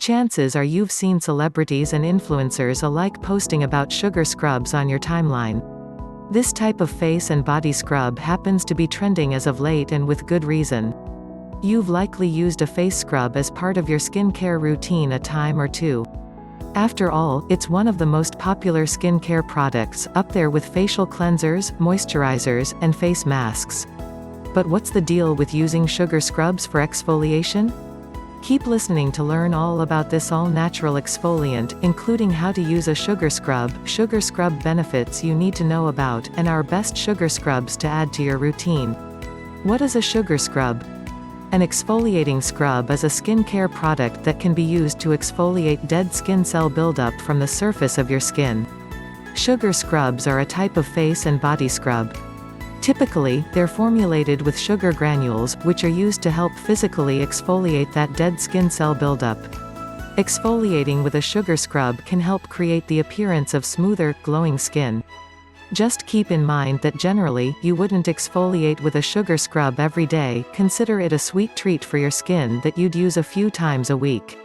Chances are you've seen celebrities and influencers alike posting about sugar scrubs on your timeline. This type of face and body scrub happens to be trending as of late, and with good reason. You've likely used a face scrub as part of your skincare routine a time or two. After all, it's one of the most popular skincare products, up there with facial cleansers, moisturizers, and face masks. But what's the deal with using sugar scrubs for exfoliation? Keep listening to learn all about this all-natural exfoliant, including how to use a sugar scrub benefits you need to know about, and our best sugar scrubs to add to your routine. What is a sugar scrub? An exfoliating scrub is a skincare product that can be used to exfoliate dead skin cell buildup from the surface of your skin. Sugar scrubs are a type of face and body scrub. Typically, they're formulated with sugar granules, which are used to help physically exfoliate that dead skin cell buildup. Exfoliating with a sugar scrub can help create the appearance of smoother, glowing skin. Just keep in mind that generally, you wouldn't exfoliate with a sugar scrub every day. Consider it a sweet treat for your skin that you'd use a few times a week.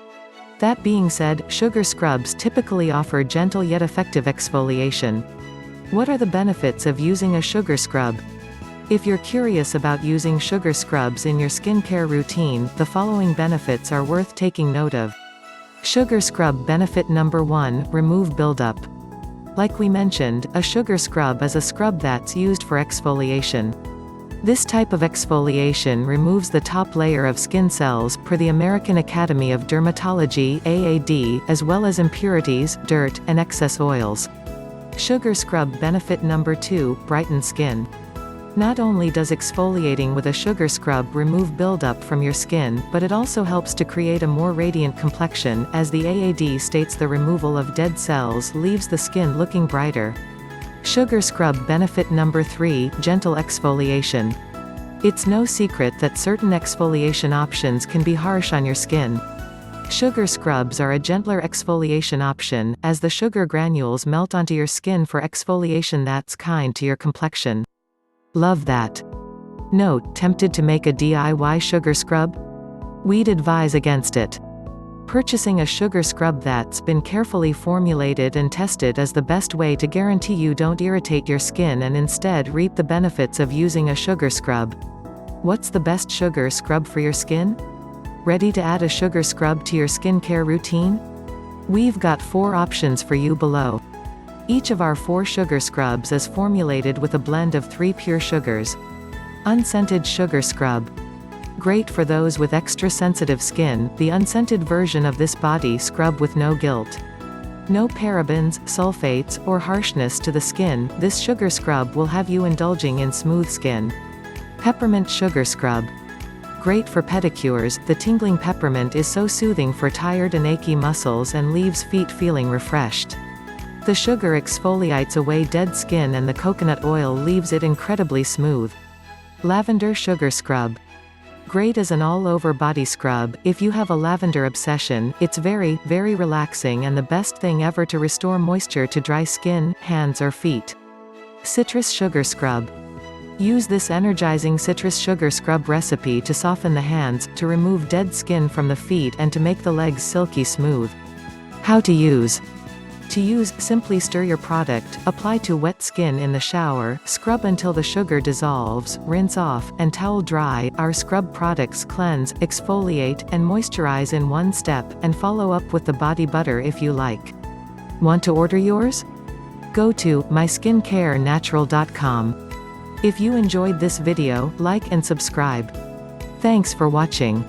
That being said, sugar scrubs typically offer gentle yet effective exfoliation. What are the benefits of using a sugar scrub? If you're curious about using sugar scrubs in your skincare routine, the following benefits are worth taking note of. Sugar scrub benefit number 1: remove buildup. Like we mentioned, a sugar scrub is a scrub that's used for exfoliation. This type of exfoliation removes the top layer of skin cells, per the American Academy of Dermatology (AAD), as well as impurities, dirt, and excess oils. Sugar scrub benefit number 2: brighten skin. Not only does exfoliating with a sugar scrub remove buildup from your skin, but it also helps to create a more radiant complexion, as the AAD states the removal of dead cells leaves the skin looking brighter. Sugar scrub benefit number 3: gentle exfoliation. It's no secret that certain exfoliation options can be harsh on your skin. Sugar scrubs are a gentler exfoliation option, as the sugar granules melt onto your skin for exfoliation that's kind to your complexion. Love that. Note: tempted to make a DIY sugar scrub? We'd advise against it. Purchasing a sugar scrub that's been carefully formulated and tested is the best way to guarantee you don't irritate your skin and instead reap the benefits of using a sugar scrub. What's the best sugar scrub for your skin? Ready to add a sugar scrub to your skincare routine? We've got 4 options for you below. Each of our 4 sugar scrubs is formulated with a blend of 3 pure sugars. Unscented sugar scrub. Great for those with extra sensitive skin, the unscented version of this body scrub with no guilt. No parabens, sulfates, or harshness to the skin, this sugar scrub will have you indulging in smooth skin. Peppermint sugar scrub. Great for pedicures, the tingling peppermint is so soothing for tired and achy muscles and leaves feet feeling refreshed. The sugar exfoliates away dead skin and the coconut oil leaves it incredibly smooth. Lavender sugar scrub. Great as an all-over body scrub. If you have a lavender obsession, it's very, very relaxing and the best thing ever to restore moisture to dry skin, hands or feet. Citrus sugar scrub. Use this energizing citrus sugar scrub recipe to soften the hands, to remove dead skin from the feet and to make the legs silky smooth. How to use. To use, simply stir your product, apply to wet skin in the shower, scrub until the sugar dissolves, rinse off, and towel dry. Our scrub products cleanse, exfoliate, and moisturize in one step, and follow up with the body butter if you like. Want to order yours? Go to myskincarenatural.com. If you enjoyed this video, like and subscribe. Thanks for watching.